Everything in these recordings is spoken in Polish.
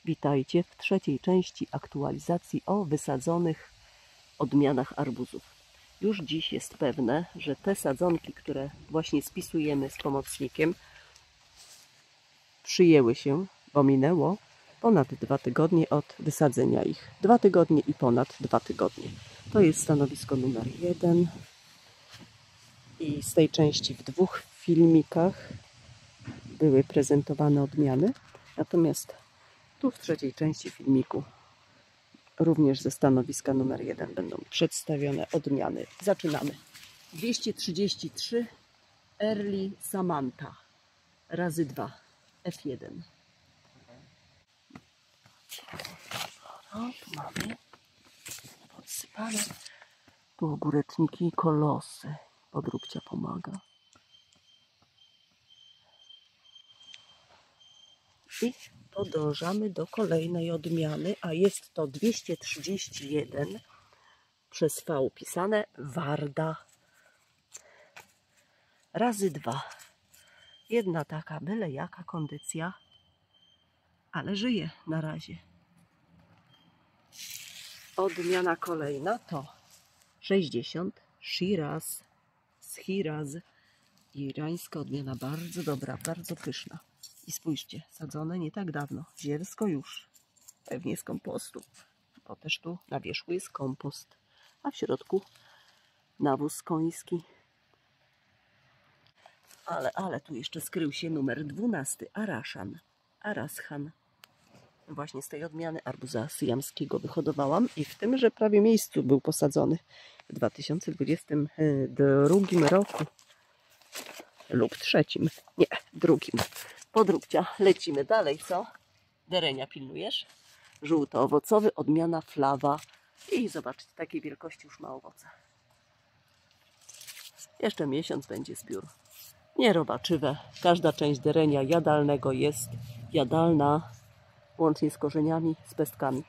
Witajcie w trzeciej części aktualizacji o wysadzonych odmianach arbuzów. Już dziś jest pewne, że te sadzonki, które właśnie spisujemy z pomocnikiem, przyjęły się, bo minęło ponad 2 tygodnie od wysadzenia ich. 2 tygodnie i ponad 2 tygodnie. To jest stanowisko numer 1 i z tej części w 2 filmikach były prezentowane odmiany, natomiast tu w trzeciej części filmiku również ze stanowiska numer 1 będą przedstawione odmiany. Zaczynamy. 233 Early Samantha razy 2 F1. No, tu mamy podsypane. Tu ogóreczniki i kolosy. Podróbcia pomaga. I podążamy do kolejnej odmiany, a jest to 231 przez V pisane Warda razy 2. Jedna taka byle jaka kondycja, ale żyje na razie. Odmiana kolejna to 60 Shiraz Shiraz. Irańska odmiana, bardzo dobra, bardzo pyszna. I spójrzcie, sadzone nie tak dawno, zielsko już, pewnie z kompostu, bo też tu na wierzchu jest kompost, a w środku nawóz koński. Ale tu jeszcze skrył się numer 12, Arashan. Właśnie z tej odmiany arbuza syjamskiego wyhodowałam i w tymże prawie miejscu był posadzony w 2022 roku lub trzecim, nie, drugim. Podróbcia, lecimy dalej, co? Derenia pilnujesz? Żółto-owocowy, odmiana Flawa. I zobaczcie, takiej wielkości już ma owoce. Jeszcze miesiąc będzie zbiór. Nierobaczywe. Każda część derenia jadalnego jest jadalna, łącznie z korzeniami, z pestkami.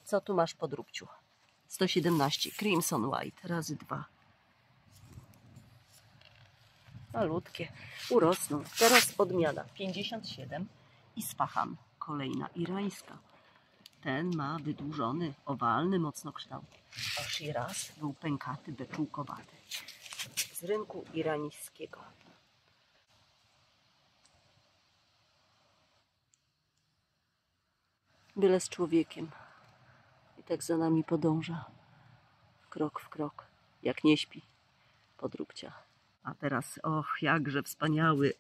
Co tu masz podróbciu? 117 Crimson White razy 2. Malutkie, urosną. Teraz odmiana 57 Isfahan, kolejna irańska. Ten ma wydłużony, owalny mocno kształt. A Shiraz był pękaty, beczułkowaty. Z rynku irańskiego. Byle z człowiekiem. I tak za nami podąża. Krok w krok. Jak nie śpi. Podróbcia. A teraz, och, jakże wspaniały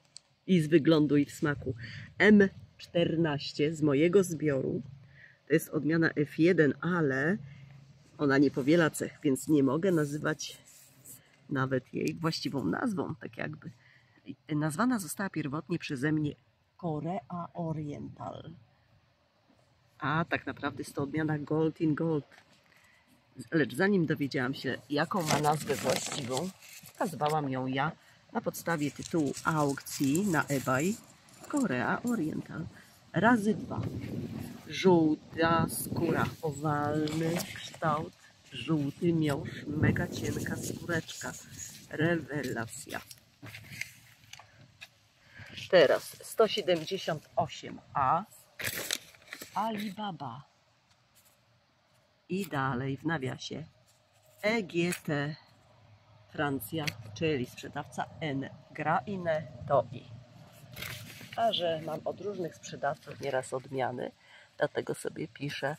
i z wyglądu, i w smaku. M14 z mojego zbioru. To jest odmiana F1, ale ona nie powiela cech, więc nie mogę nazywać nawet jej właściwą nazwą, tak jakby. Nazwana została pierwotnie przeze mnie Korea Oriental. A tak naprawdę jest to odmiana Gold in Gold. Lecz zanim dowiedziałam się, jaką ma nazwę właściwą, nazwałam ją ja na podstawie tytułu aukcji na eBay Korea Oriental razy 2. Żółta skóra, owalny kształt, żółty miąższ, mega cienka skóreczka. Rewelacja. Teraz 178A Alibaba. I dalej w nawiasie EGT Francja, czyli sprzedawca N. Graine Toi. A że mam od różnych sprzedawców nieraz odmiany, dlatego sobie piszę,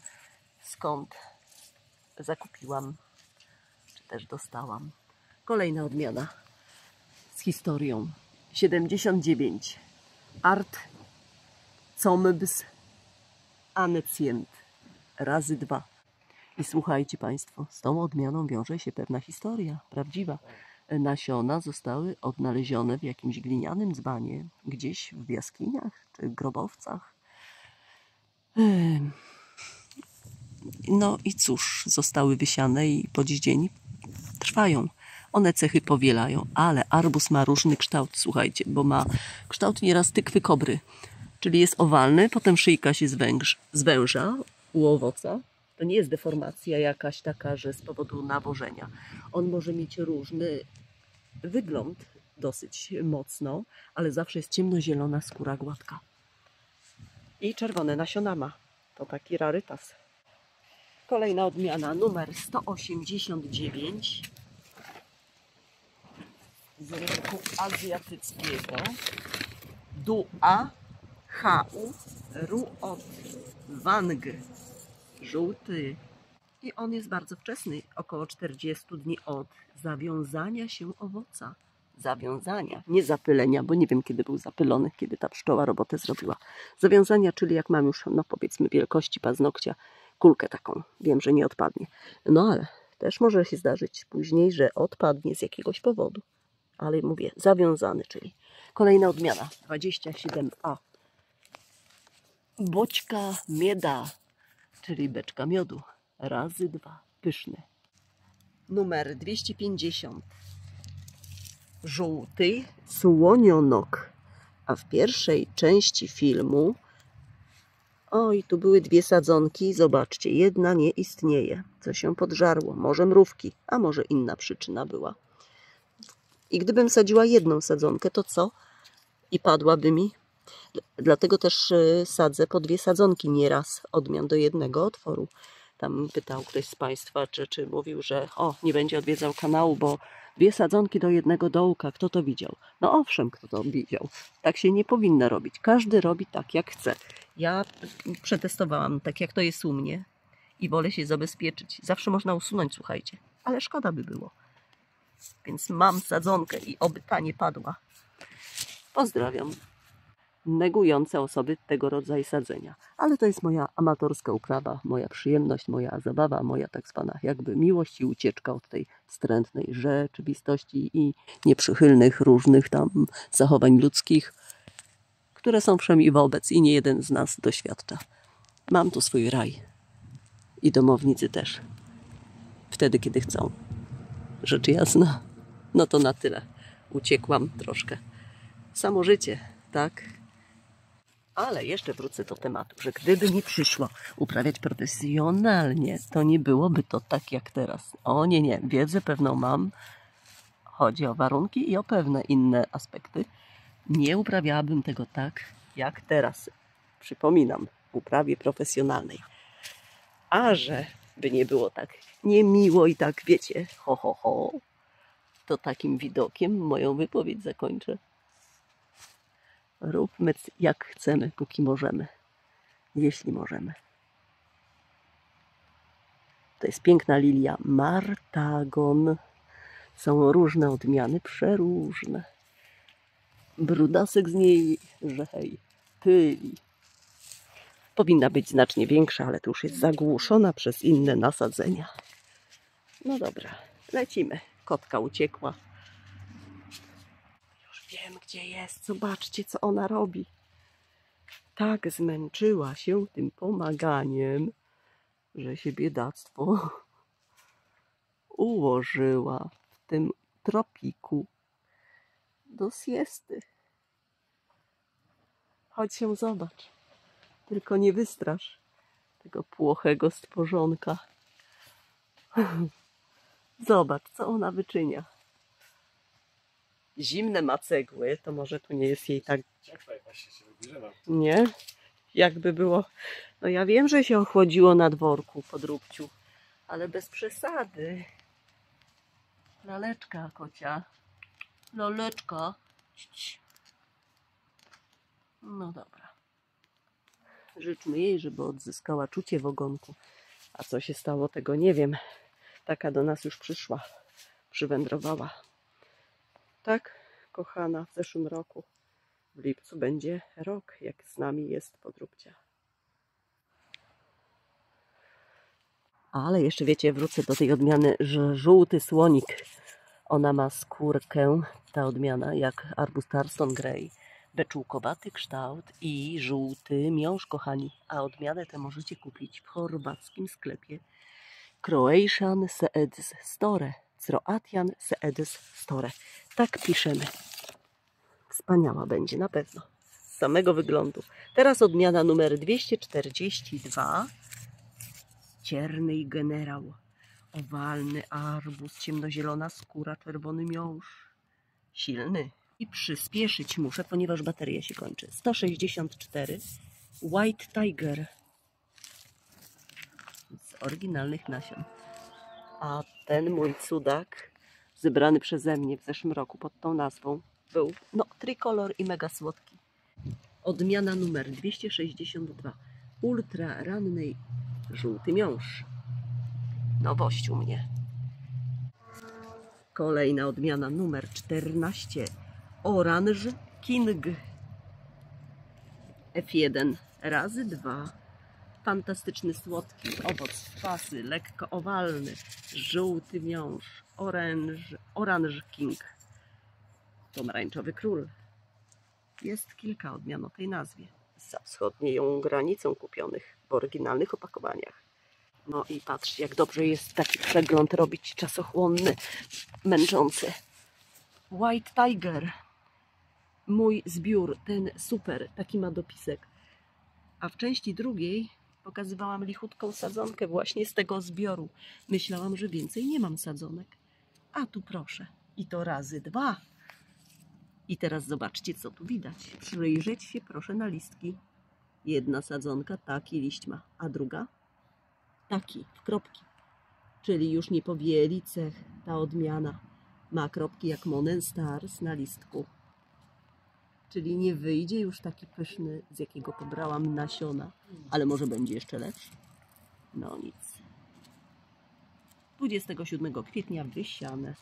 skąd zakupiłam, czy też dostałam. Kolejna odmiana z historią. 79 Art Zombs Ancient razy 2. I słuchajcie Państwo, z tą odmianą wiąże się pewna historia, prawdziwa. Nasiona zostały odnalezione w jakimś glinianym dzbanie, gdzieś w jaskiniach czy grobowcach. No i cóż, zostały wysiane i po dziś dzień trwają. One cechy powielają, ale arbuz ma różny kształt, słuchajcie, bo ma kształt nieraz tykwy kobry, czyli jest owalny, potem szyjka się zwęża u owoca. To nie jest deformacja jakaś taka, że z powodu nawożenia. On może mieć różny wygląd, dosyć mocno, ale zawsze jest ciemnozielona skóra gładka. I czerwone nasiona ma. To taki rarytas. Kolejna odmiana, numer 189 z rynku azjatyckiego. Dua Hau Ruot Wang. Żółty. I on jest bardzo wczesny, około 40 dni od zawiązania się owoca. Zawiązania, nie zapylenia, bo nie wiem kiedy był zapylony, kiedy ta pszczoła robotę zrobiła. Zawiązania, czyli jak mam już, no powiedzmy wielkości paznokcia, kulkę taką. Wiem, że nie odpadnie. No ale też może się zdarzyć później, że odpadnie z jakiegoś powodu. Ale mówię, zawiązany, czyli kolejna odmiana, 27A. Boćka mieda, czyli beczka miodu. Razy 2. Pyszny. Numer 250. Żółty słonionok. A w pierwszej części filmu oj, tu były dwie sadzonki. Zobaczcie, jedna nie istnieje. Co się podżarło? Może mrówki, a może inna przyczyna była. I gdybym sadziła jedną sadzonkę, to co? I padłaby mi. Dlatego też sadzę po dwie sadzonki nieraz, odmian do jednego otworu. Tam pytał ktoś z Państwa, czy mówił, że nie będzie odwiedzał kanału, bo dwie sadzonki do jednego dołka. Kto to widział? No owszem, kto to widział. Tak się nie powinno robić. Każdy robi tak, jak chce. Ja przetestowałam, tak jak to jest u mnie i wolę się zabezpieczyć. Zawsze można usunąć, słuchajcie, ale szkoda by było. Więc mam sadzonkę i oby ta nie padła. Pozdrawiam negujące osoby tego rodzaju sadzenia. Ale to jest moja amatorska uprawa, moja przyjemność, moja zabawa, moja tak zwana jakby miłość i ucieczka od tej wstrętnej rzeczywistości i nieprzychylnych różnych tam zachowań ludzkich, które są wszemi wobec i nie jeden z nas doświadcza. Mam tu swój raj i domownicy też. Wtedy, kiedy chcą. Rzecz jasna. No to na tyle. Uciekłam troszkę. Samo życie, tak? Ale jeszcze wrócę do tematu, że gdyby mi przyszło uprawiać profesjonalnie, to nie byłoby to tak jak teraz. O nie, wiedzę pewną mam. Chodzi o warunki i o pewne inne aspekty. Nie uprawiałabym tego tak jak teraz. Przypominam, w uprawie profesjonalnej. A że by nie było tak niemiło i tak, wiecie, to takim widokiem moją wypowiedź zakończę. Róbmy jak chcemy, póki możemy. Jeśli możemy. To jest piękna lilia Martagon. Są różne odmiany, przeróżne. Brudasek z niej, że hej, pyli. Powinna być znacznie większa, ale to już jest zagłuszona przez inne nasadzenia. No dobra, lecimy. Kotka uciekła. Już wiem, gdzie jest. Zobaczcie, co ona robi. Tak zmęczyła się tym pomaganiem, że się biedactwo ułożyła w tym tropiku do siesty. Chodź się zobacz. Tylko nie wystrasz tego płochego stworzonka. Zobacz, co ona wyczynia. Zimne ma cegły, to może tu nie jest jej tak... Nie? Jakby było... No ja wiem, że się ochłodziło na dworku pod Rubciu, ale bez przesady. Laleczka, kocia. Laleczka. No dobra. Życzmy jej, żeby odzyskała czucie w ogonku. A co się stało, tego nie wiem. Taka do nas już przyszła. Przywędrowała. Tak, kochana, w zeszłym roku. W lipcu będzie rok, jak z nami jest podróbcia. Ale jeszcze wiecie, wrócę do tej odmiany, że żółty słonik. Ona ma skórkę, ta odmiana, jak arbuz Tarson Grey. Beczułkowaty kształt i żółty miąższ, kochani. A odmianę tę możecie kupić w chorwackim sklepie Croatian Seeds Store. Croatian Seeds Store. Tak piszemy. Wspaniała będzie na pewno. Z samego wyglądu. Teraz odmiana numer 242. Cierny generał. Owalny arbuz, ciemnozielona skóra, czerwony miąższ. Silny. I przyspieszyć muszę, ponieważ bateria się kończy. 164 White Tiger z oryginalnych nasion. A ten mój cudak, zebrany przeze mnie w zeszłym roku pod tą nazwą, był trikolor i mega słodki. Odmiana numer 262. Ultra rannej żółty miąższ. Nowość u mnie. Kolejna odmiana numer 14. Orange King. F1 razy 2. Fantastyczny, słodki owoc kwasy, lekko owalny, żółty miąższ, Orange King, pomarańczowy król. Jest kilka odmian o tej nazwie. Za wschodnią granicą kupionych w oryginalnych opakowaniach. No i patrzcie, jak dobrze jest taki przegląd robić, czasochłonny, męczący. White Tiger. Mój zbiór, ten super, taki ma dopisek. A w części drugiej pokazywałam lichutką sadzonkę właśnie z tego zbioru. Myślałam, że więcej nie mam sadzonek. A tu proszę. I to razy 2. I teraz zobaczcie, co tu widać. Przyjrzeć się proszę na listki. Jedna sadzonka taki liść ma, a druga taki, w kropki. Czyli już nie powieli cech ta odmiana. Ma kropki jak Monen Stars na listku. Czyli nie wyjdzie już taki pyszny, z jakiego pobrałam nasiona. Ale może będzie jeszcze lepszy? No nic. 27 kwietnia wysiane.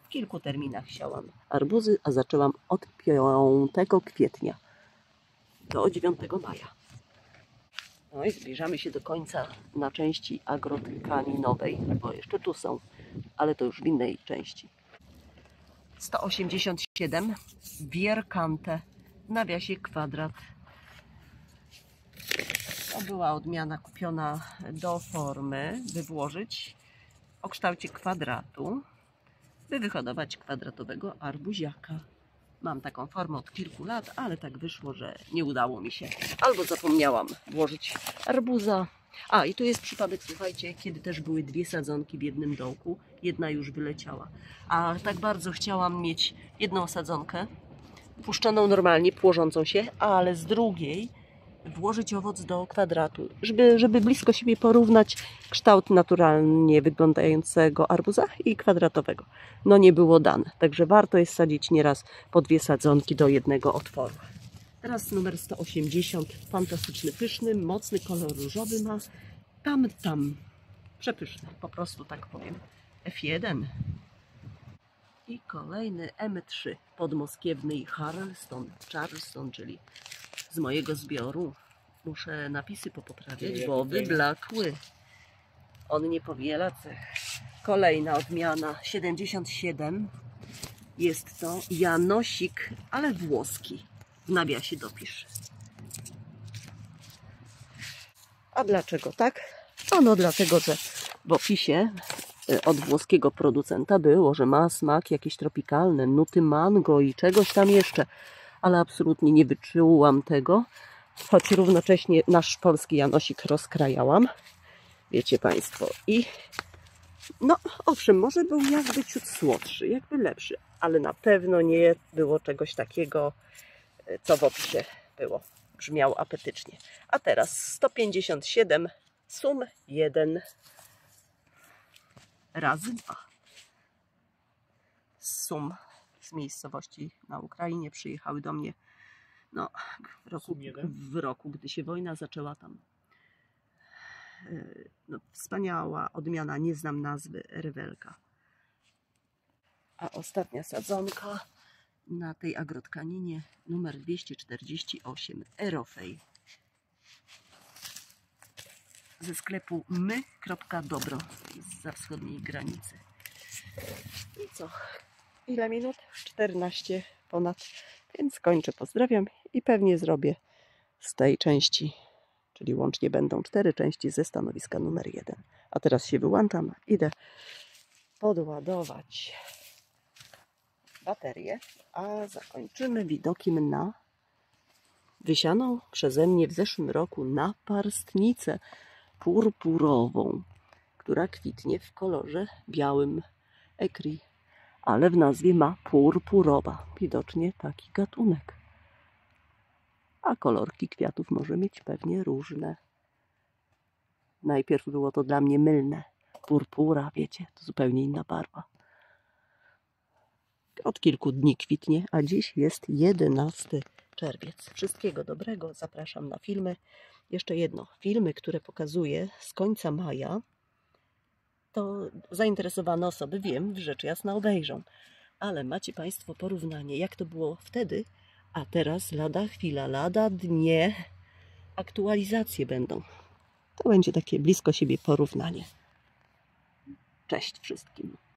W kilku terminach siałam arbuzy, a zaczęłam od 5 kwietnia do 9 maja. No i zbliżamy się do końca na części agrokaninowej, bo jeszcze tu są, ale to już w innej części. 187 Bierkante, w nawiasie kwadrat. To była odmiana kupiona do formy, by włożyć o kształcie kwadratu, by wyhodować kwadratowego arbuziaka. Mam taką formę od kilku lat, ale tak wyszło, że nie udało mi się. Albo zapomniałam włożyć arbuza. A, i tu jest przypadek, słuchajcie, kiedy też były 2 sadzonki w jednym dołku. Jedna już wyleciała. A tak bardzo chciałam mieć jedną sadzonkę, puszczoną normalnie, płożącą się, ale z drugiej włożyć owoc do kwadratu, żeby blisko siebie porównać kształt naturalnie wyglądającego arbuza i kwadratowego. No nie było dane, także warto jest sadzić nieraz po 2 sadzonki do jednego otworu. Teraz numer 180, fantastyczny, pyszny, mocny kolor różowy ma. Tam, przepyszny, po prostu tak powiem. F1 i kolejny M3 podmoskiewny i Charleston, czyli z mojego zbioru. Muszę napisy popoprawiać, bo wyblakły. On nie powiela cech. Kolejna odmiana 77. Jest to Janosik, ale włoski. W nawiasie dopisz. A dlaczego tak? Ano dlatego, że w opisie od włoskiego producenta było, że ma smak jakiś tropikalny, nuty mango i czegoś tam jeszcze. Ale absolutnie nie wyczułam tego, choć równocześnie nasz polski Janosik rozkrajałam. Wiecie Państwo. I no owszem, może był jakby ciut słodszy, jakby lepszy, ale na pewno nie było czegoś takiego, co w opisie było. Brzmiało apetycznie. A teraz 157 sum 1 razy 2. Sum z miejscowości na Ukrainie przyjechały do mnie w roku, gdy się wojna zaczęła tam. Wspaniała odmiana, nie znam nazwy, rewelka. A ostatnia sadzonka na tej agrotkaninie numer 248 Erofej ze sklepu my.dobro zza wschodniej granicy. I co? Ile minut? 14 ponad. Więc kończę, pozdrawiam i pewnie zrobię z tej części, czyli łącznie będą 4 części ze stanowiska numer 1. A teraz się wyłączam, idę podładować baterię, a zakończymy widokiem na wysianą przeze mnie w zeszłym roku naparstnicę purpurową, która kwitnie w kolorze białym ekri, ale w nazwie ma purpurowa. Widocznie taki gatunek. A kolorki kwiatów może mieć pewnie różne. Najpierw było to dla mnie mylne. Purpura, wiecie, to zupełnie inna barwa. Od kilku dni kwitnie, a dziś jest 11 czerwiec. Wszystkiego dobrego, zapraszam na filmy. Jeszcze jedno, filmy, które pokazuję z końca maja, to zainteresowane osoby, wiem, rzecz jasna obejrzą. Ale macie Państwo porównanie, jak to było wtedy, a teraz lada chwila, lada dnie aktualizacje będą. To będzie takie blisko siebie porównanie. Cześć wszystkim.